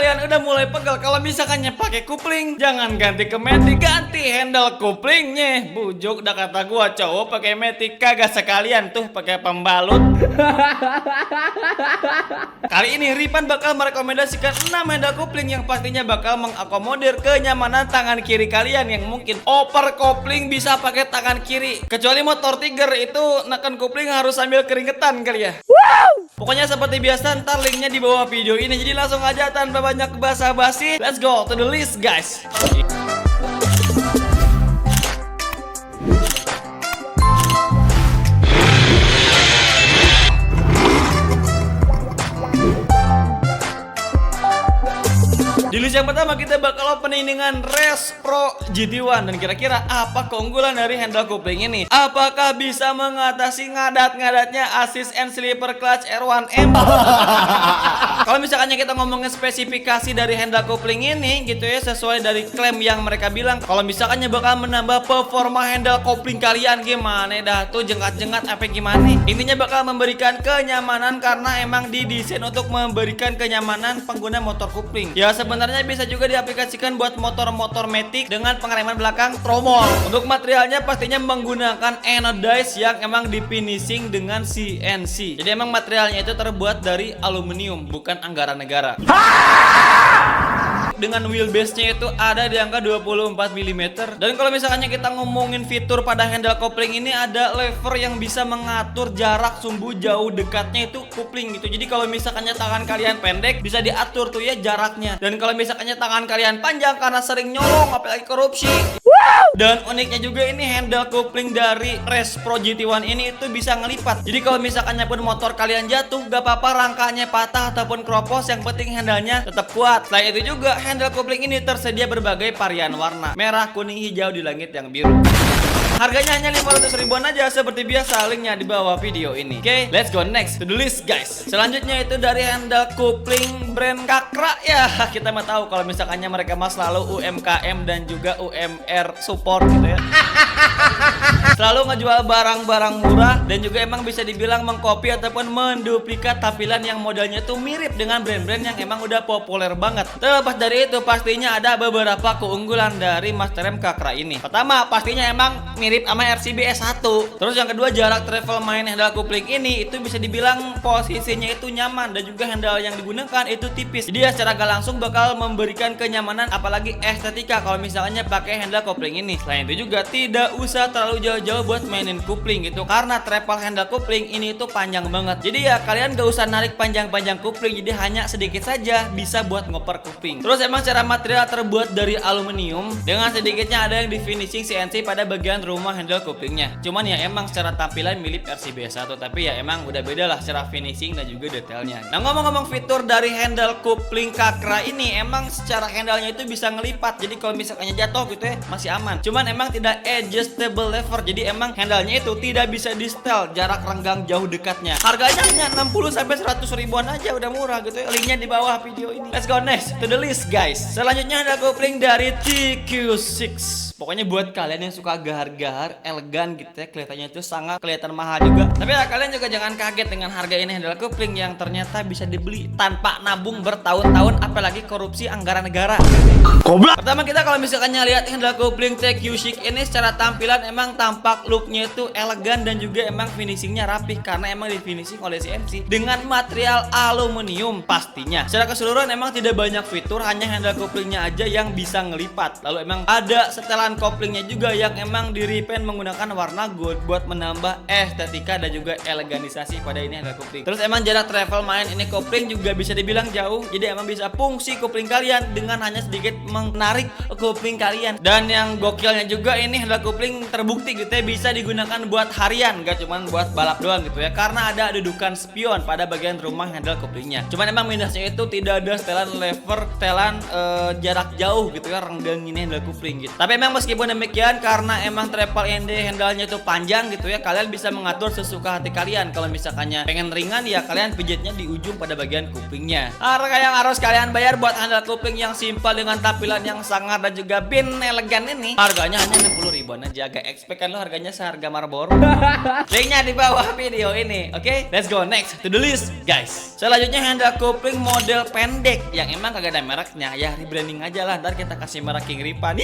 kalian udah mulai pegal kalau misalkannya pakai kupling, jangan ganti ke matic, ganti handle kuplingnya. Bujuk udah kata gua cowok pakai matic kagak sekalian tuh pakai pembalut. Kali ini Ripan bakal merekomendasikan 6 handle kupling yang pastinya bakal mengakomodir kenyamanan tangan kiri kalian yang mungkin oper kopling bisa pakai tangan kiri. Kecuali motor Tiger itu neken kupling harus sambil keringetan kali ya. Pokoknya seperti biasa ntar linknya di bawah video ini. Jadi langsung aja tanpa banyak basa-basi, let's go to the list guys. Di list yang pertama kita bakal opening dengan Res Pro GT1. Dan kira-kira apa keunggulan dari handle kupling ini? Apakah bisa mengatasi ngadat-ngadatnya assist and slipper clutch R1M? Kalau misalkannya kita ngomongin spesifikasi dari handle kupling ini gitu ya, sesuai dari klaim yang mereka bilang, kalau misalkannya bakal menambah performa handle kopling kalian, gimana dah tuh jengkat-jengkat apa gimana? Intinya bakal memberikan kenyamanan karena emang didesain untuk memberikan kenyamanan pengguna motor kupling. Ya sebenarnya bisa juga diaplikasikan buat motor-motor matic dengan pengereman belakang tromol. Untuk materialnya pastinya menggunakan anodize yang emang di finishing dengan CNC. Jadi emang materialnya itu terbuat dari aluminium, bukan anggaran negara. Dengan wheelbase-nya itu ada di angka 24 mm. Dan kalau misalnya kita ngomongin fitur pada handle kopling ini, ada lever yang bisa mengatur jarak sumbu jauh dekatnya itu kupling gitu. Jadi kalau misalnya tangan kalian pendek bisa diatur tuh ya jaraknya. Dan kalau misalnya tangan kalian panjang karena sering nyolong apalagi korupsi. Dan uniknya juga ini handle kopling dari Res Pro GT1 ini itu bisa ngelipat. Jadi kalau misalkannya pun motor kalian jatuh gak apa-apa rangkanya patah ataupun kropos, yang penting handlenya tetap kuat. Selain itu juga handle kopling ini tersedia berbagai varian warna, merah, kuning, hijau di langit yang biru. Harganya hanya 500 ribuan aja seperti biasa, linknya di bawah video ini. Oke, let's go next to the list guys. Selanjutnya itu dari handle kopling brand Kakra ya. Kita mah tahu kalau misalkannya mereka mah selalu UMKM dan juga UMR support gitu ya. Selalu ngejual barang-barang murah dan juga emang bisa dibilang mengcopy ataupun menduplikat tampilan yang modelnya tuh mirip dengan brand-brand yang emang udah populer banget. Terlepas dari itu pastinya ada beberapa keunggulan dari Master M Kakra ini. Pertama pastinya emang mirip sama RCB S1. Terus yang kedua jarak travel main handle kopling ini itu bisa dibilang posisinya itu nyaman dan juga handle yang digunakan itu tipis. Jadi ya secara gak langsung bakal memberikan kenyamanan apalagi estetika kalau misalnya pakai handle kopling ini. Selain itu juga tidak usah terlalu jauh-jauh buat mainin kopling gitu karena travel handle kopling ini itu panjang banget. Jadi ya kalian gak usah narik panjang-panjang kopling, jadi hanya sedikit saja bisa buat ngoper kopling. Terus emang secara material terbuat dari aluminium dengan sedikitnya ada yang di finishing CNC pada bagian rumah handle koplingnya. Cuman ya emang secara tampilan mirip RCB S1, tapi ya emang udah beda lah secara finishing dan juga detailnya. Nah ngomong-ngomong fitur dari handle kopling Kakra ini, emang secara handle-nya itu bisa ngelipat. Jadi kalau misalnya jatuh gitu ya masih aman. Cuman emang tidak adjustable lever. Jadi emang handle-nya itu tidak bisa di setel jarak renggang jauh dekatnya. Harganya hanya 60 sampai 100 ribuan aja, udah murah gitu ya. Linknya di bawah video ini. Let's go next to the list guys. Selanjutnya ada kopling dari TQ6. Pokoknya buat kalian yang suka gahar-gahar, elegan gitu ya, kelihatannya itu sangat kelihatan mahal juga. Tapi ya kalian juga jangan kaget dengan harga ini handle kopling yang ternyata bisa dibeli tanpa nabung bertahun-tahun, apalagi korupsi anggaran negara. Goblok. Pertama kita kalau misalkannya lihat handle kopling TQ6 ini secara tampilan emang tampak looknya itu elegan dan juga emang finishingnya rapih karena emang di finishing oleh CNC dengan material aluminium pastinya. Secara keseluruhan emang tidak banyak fitur, hanya handle koplingnya aja yang bisa ngelipat. Lalu emang ada setelan koplingnya juga yang emang di repaint menggunakan warna gold buat menambah estetika dan juga eleganisasi pada ini handle kopling. Terus emang jarak travel main ini kopling juga bisa dibilang jauh, jadi emang bisa fungsi kopling kalian dengan hanya sedikit menarik kopling kalian. Dan yang gokilnya juga ini handle kopling terbukti gitu ya bisa digunakan buat harian, gak cuman buat balap doang gitu ya, karena ada dudukan spion pada bagian rumah handle koplingnya. Cuman emang minusnya itu tidak ada setelan lever, setelan jarak jauh gitu ya, renggang ini handle kopling gitu. Tapi emang meskipun demikian karena emang triple ND handle-nya itu panjang gitu ya, kalian bisa mengatur sesuka hati kalian. Kalau misalkannya pengen ringan ya kalian pijitnya di ujung pada bagian kuplingnya. Harga yang harus kalian bayar buat handle kupling yang simpel dengan tampilan yang sangar dan juga bin elegan ini, harganya hanya 60 ribuan aja. Agak expect kan lo harganya seharga Marlboro. Linknya di bawah video ini. Oke, let's go next to the list guys. Selanjutnya handle kupling model pendek yang emang kagak ada mereknya ya, rebranding aja lah, ntar kita kasih merek King Ripan.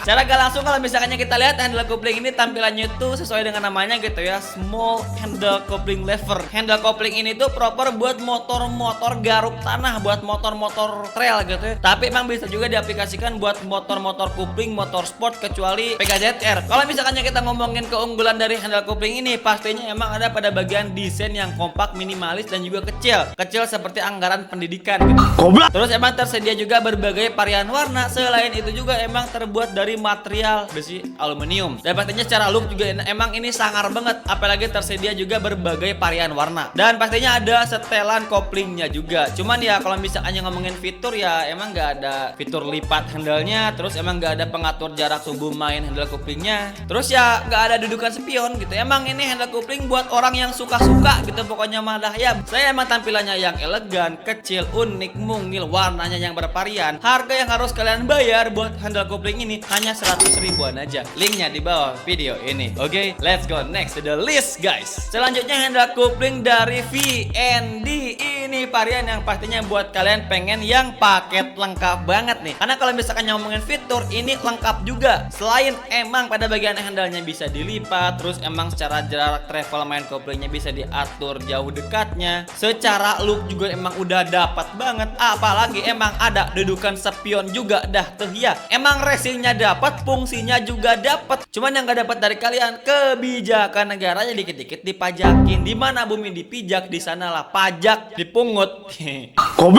Cara gak langsung kalau misalkannya kita lihat handle kopling ini tampilannya itu sesuai dengan namanya gitu ya, small handle kopling lever. Handle kopling ini tuh proper buat motor-motor garuk tanah, buat motor-motor trail gitu ya. Tapi emang bisa juga diaplikasikan buat motor-motor kopling, motor sport kecuali PKZR. Kalau misalkannya kita ngomongin keunggulan dari handle kopling ini, pastinya emang ada pada bagian desain yang kompak, minimalis dan juga kecil. Kecil seperti anggaran pendidikan gitu. Terus emang tersedia juga berbagai varian warna. Selain itu juga emang terbuat dari material besi aluminium. Dan pastinya secara look juga emang ini sangar banget. Apalagi tersedia juga berbagai varian warna. Dan pastinya ada setelan koplingnya juga. Cuman ya kalau misalnya ngomongin fitur ya emang nggak ada fitur lipat handle-nya. Terus emang nggak ada pengatur jarak sumbu main handle koplingnya. Terus ya nggak ada dudukan spion gitu. Emang ini handle kopling buat orang yang suka-suka gitu. Pokoknya malah ya saya emang tampilannya yang elegan, kecil, unik, mungil, warnanya yang bervarian. Harga yang harus kalian bayar buat handle kopling ini hanya 100 ribuan aja. Linknya di bawah video ini. Oke, let's go next to the list guys. Selanjutnya handle kopling dari VND. Ini varian yang pastinya buat kalian pengen yang paket lengkap banget nih. Karena kalau misalkan ngomongin fitur ini lengkap juga. Selain emang pada bagian handle-nya bisa dilipat, terus emang secara jarak travel main koplingnya bisa diatur jauh dekatnya. Secara look juga emang udah dapat banget. Apalagi emang ada dudukan spion juga dah tuh ya. Emang racingnya dapat, fungsinya juga dapat. Cuman yang gak dapat dari kalian kebijakan negaranya dikit-dikit dipajakin. Di mana bumi dipijak, di sanalah pajak dipungut.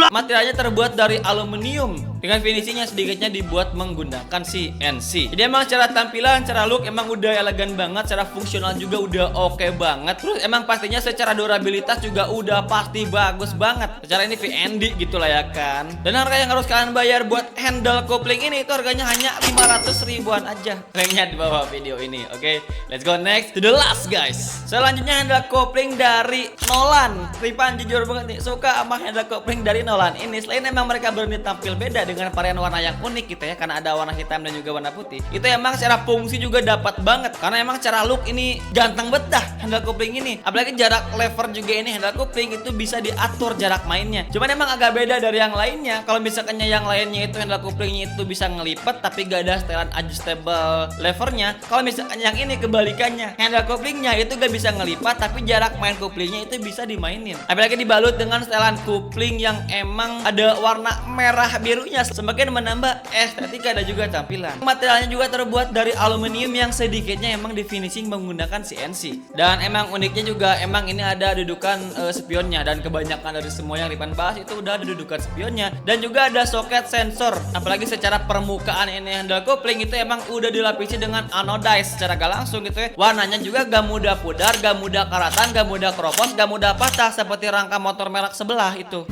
Materialnya terbuat dari aluminium dengan finishingnya sedikitnya dibuat menggunakan CNC. Jadi emang secara tampilan, secara look emang udah elegan banget, secara fungsional juga udah oke banget. Terus emang pastinya secara durabilitas juga udah pasti bagus banget. Secara ini VND gitulah ya kan. Dan harga yang harus kalian bayar buat handle kopling ini itu harganya hanya 500 ribuan aja. Linknya di bawah video ini. Oke, let's go next to the last guys. Selanjutnya handle kopling dari Nolan. Ripan jujur banget nih suka sama handle kopling dari Nolan ini. Selain emang mereka berani tampil beda dengan varian warna yang unik gitu ya, karena ada warna hitam dan juga warna putih. Itu emang secara fungsi juga dapat banget. Karena emang secara look ini ganteng betah handle kopling ini. Apalagi jarak lever juga ini handle kopling itu bisa diatur jarak mainnya. Cuman emang agak beda dari yang lainnya. Kalau misalkannya yang lainnya itu handle koplingnya itu bisa ngelipat tapi gak ada setelan adjustable levernya. Kalau misalkan yang ini kebalikannya, handle koplingnya itu gak bisa ngelipat tapi jarak main koplingnya itu bisa dimainin. Apalagi dibalut dengan setelan kopling yang emang ada warna merah birunya, semakin menambah estetika dan juga tampilan. Materialnya juga terbuat dari aluminium yang sedikitnya emang di finishing menggunakan CNC. Dan emang uniknya juga emang ini ada dudukan spionnya, dan kebanyakan dari semua yang Ripan bahas itu udah ada dudukan spionnya dan juga ada soket sensor. Apalagi secara permukaan ini handle kopling itu emang udah dilapisi dengan anodize secara gak langsung gitu ya. Warnanya juga gak mudah pudar, gak mudah karatan, gak mudah keropos, gak mudah patah seperti rangka motor merek sebelah itu.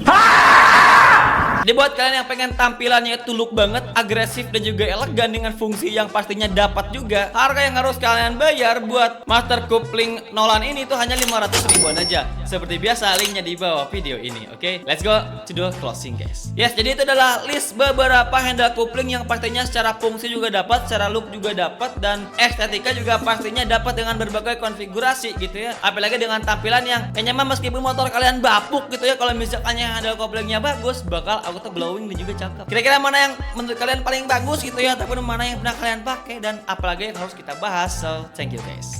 Jadi buat kalian yang pengen tampilannya itu look banget, agresif dan juga elegan dengan fungsi yang pastinya dapat juga, harga yang harus kalian bayar buat master kopling Nolan ini tuh hanya 500 ribuan aja. Seperti biasa linknya di bawah video ini. Oke, let's go to the closing guys. Yes, jadi itu adalah list beberapa handle kopling yang pastinya secara fungsi juga dapat, secara look juga dapat, dan estetika juga pastinya dapat dengan berbagai konfigurasi gitu ya. Apalagi dengan tampilan yang kayaknya mah meskipun motor kalian bapuk gitu ya, kalau misalkannya handle koplingnya bagus bakal auto glowing dan juga cakep. Kira-kira mana yang menurut kalian paling bagus gitu ya, ataupun mana yang pernah kalian pakai dan apalagi yang harus kita bahas. So, thank you guys.